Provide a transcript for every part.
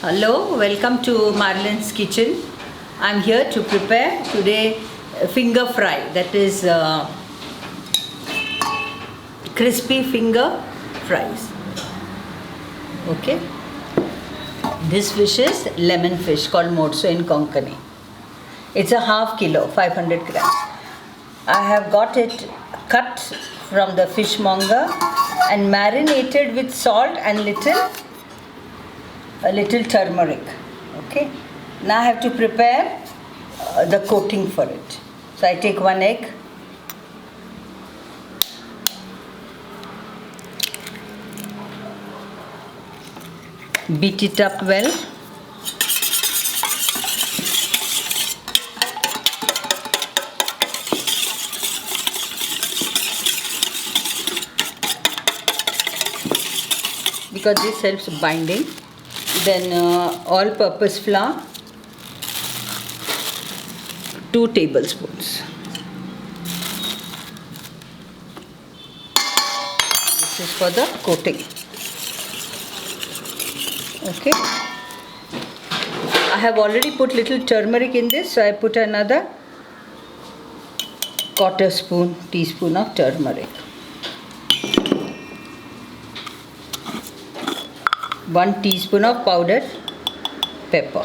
Hello, welcome to Marlene's kitchen. I'm here to prepare today finger fry, that is crispy finger fries. Okay, this fish is lemon fish called morso in Konkani. It's a half kilo, 500 grams. I have got it cut from the fishmonger and marinated with salt and a little turmeric. Okay, now I have to prepare the coating for it. So I take one egg, beat it up well, because this helps binding. Then all-purpose flour, 2 tablespoons. This is for the coating. Okay. I have already put little turmeric in this, so I put another quarter teaspoon of turmeric. 1 teaspoon of powdered pepper.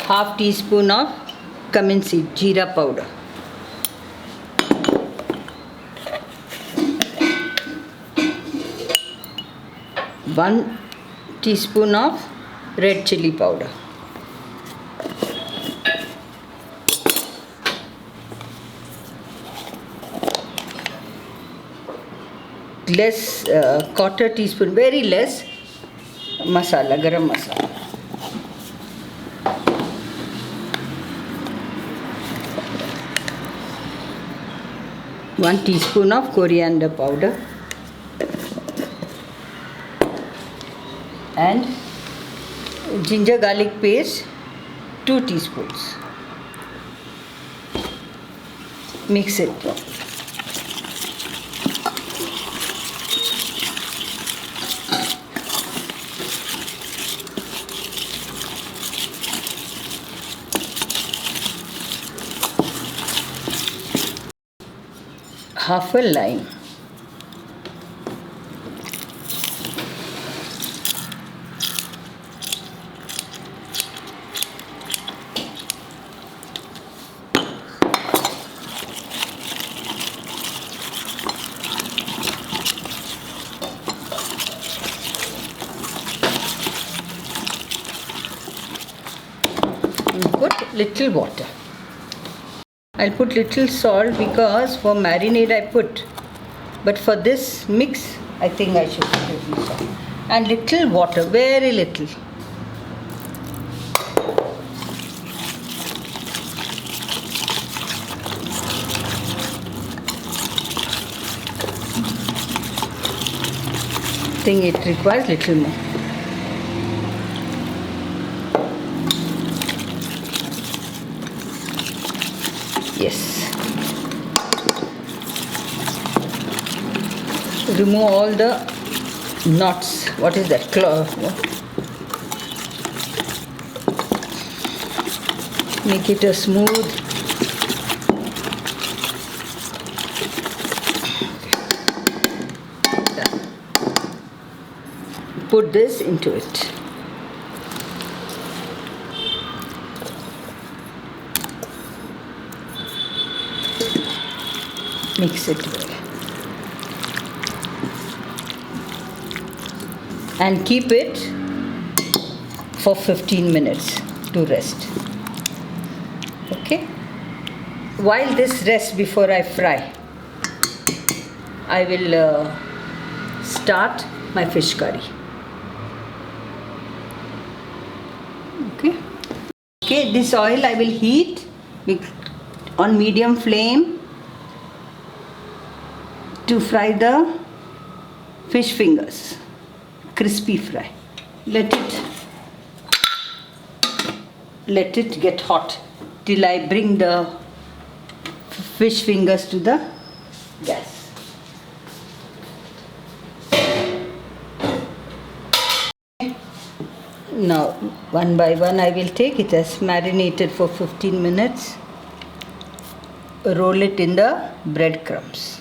Half teaspoon of cumin seed, jeera powder. One teaspoon of red chili powder. Less, quarter teaspoon, very less masala, garam masala. One teaspoon of coriander powder and ginger garlic paste, 2 teaspoons. Mix it. Half a lime. And put little water. I'll put little salt because for marinade I put, but for this mix I think I should put little salt and little water, very little. I think it requires little more. Yes. Remove all the knots. What is that? Claw. Make it a smooth. Put this into it. Mix it well and keep it for 15 minutes to rest. Okay, while this rests before I fry, I will start my fish curry. Okay, this oil I will heat on medium flame to fry the fish fingers, crispy fry. Let it get hot till I bring the fish fingers to the gas. Now, one by one I will take it as marinated for 15 minutes. Roll it in the breadcrumbs.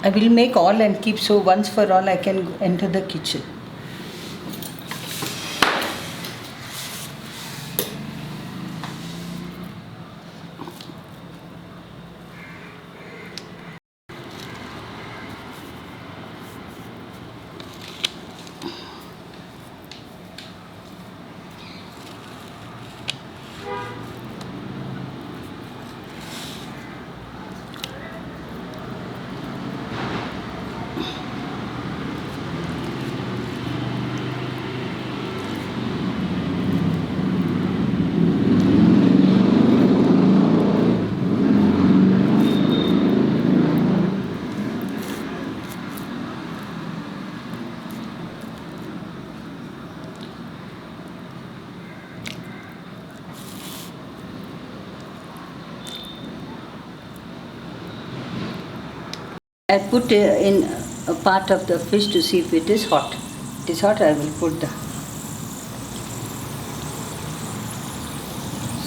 I will make all and keep, so once for all I can enter the kitchen. I put in a part of the fish to see if it is hot. It is hot, I will put the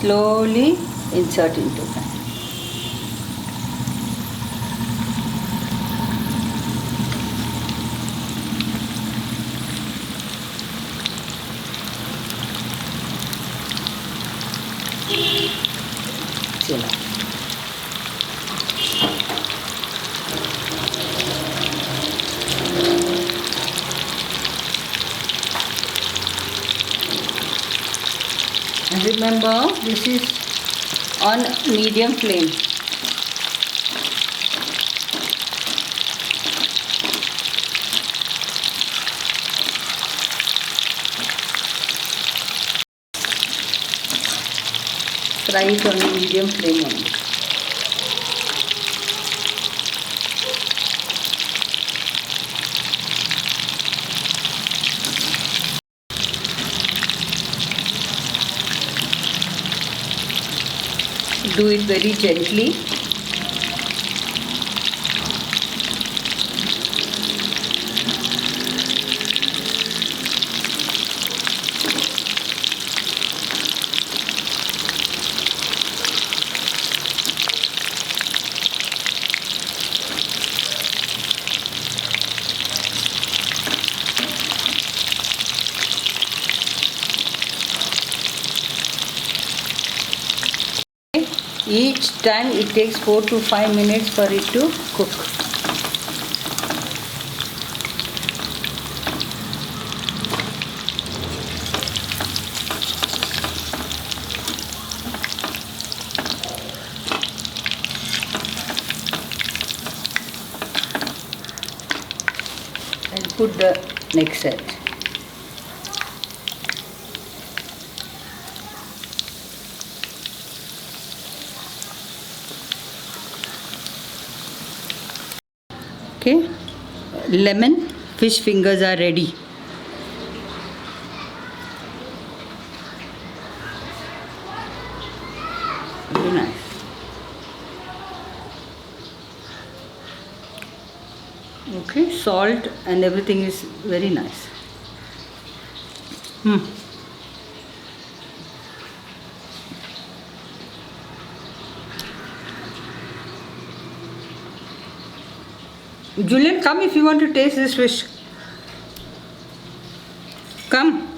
slowly insert into that. Chila. And remember, this is on medium flame. Fry it on medium flame only. Do it very gently. Each time it takes 4 to 5 minutes for it to cook. I'll put the next set. Okay, lemon fish fingers are ready. Very nice. Okay, salt and everything is very nice. Julian, come if you want to taste this fish. Come.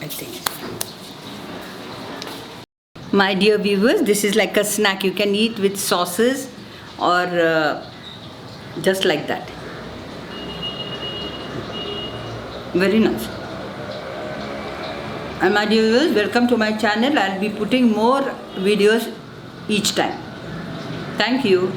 I think. My dear viewers, this is like a snack. You can eat with sauces or just like that. Very nice. And my dear viewers, welcome to my channel. I'll be putting more videos each time. Thank you.